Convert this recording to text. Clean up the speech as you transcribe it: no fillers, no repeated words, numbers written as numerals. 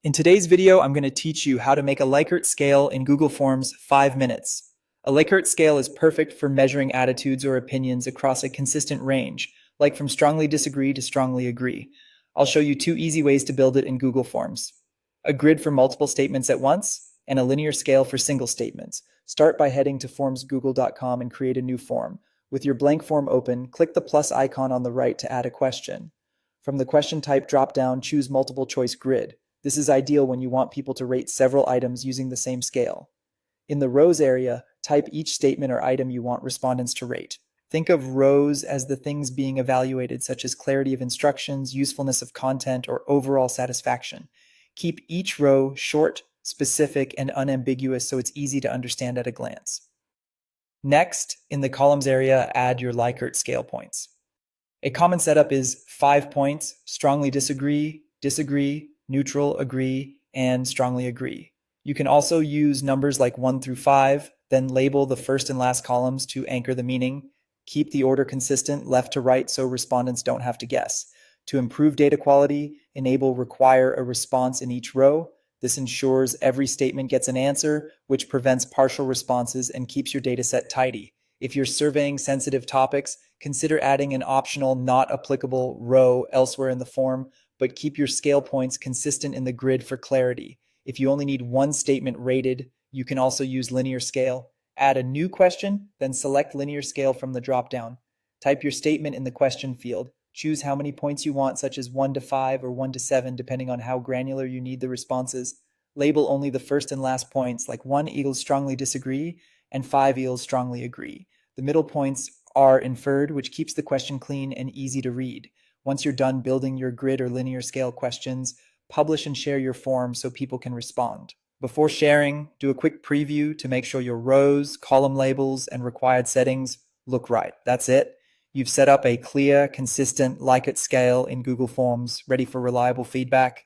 In today's video, I'm going to teach you how to make a Likert scale in Google Forms 5 minutes. A Likert scale is perfect for measuring attitudes or opinions across a consistent range, like from strongly disagree to strongly agree. I'll show you 2 easy ways to build it in Google Forms. A grid for multiple statements at once, and a linear scale for single statements. Start by heading to formsgoogle.com and create a new form. With your blank form open, click the plus icon on the right to add a question. From the question type drop-down, choose multiple choice grid. This is ideal when you want people to rate several items using the same scale. In the rows area, type each statement or item you want respondents to rate. Think of rows as the things being evaluated, such as clarity of instructions, usefulness of content, or overall satisfaction. Keep each row short, specific, and unambiguous so it's easy to understand at a glance. Next, in the columns area, add your Likert scale points. A common setup is 5 points, strongly disagree, disagree, neutral, agree, and strongly agree. You can also use numbers like 1 through 5, then label the first and last columns to anchor the meaning. Keep the order consistent left to right so respondents don't have to guess. To improve data quality, enable require a response in each row. This ensures every statement gets an answer, which prevents partial responses and keeps your dataset tidy. If you're surveying sensitive topics, consider adding an optional not applicable row elsewhere in the form, but keep your scale points consistent in the grid for clarity. If you only need one statement rated, you can also use linear scale. Add a new question, then select linear scale from the drop-down. Type your statement in the question field. Choose how many points you want, such as 1 to 5 or 1 to 7, depending on how granular you need the responses. Label only the first and last points, like 1 equals strongly disagree and 5 equals strongly agree. The middle points are inferred, which keeps the question clean and easy to read. Once you're done building your grid or linear scale questions, publish and share your form so people can respond. Before sharing, do a quick preview to make sure your rows, column labels, and required settings look right. That's it. You've set up a clear, consistent Likert scale in Google Forms, ready for reliable feedback.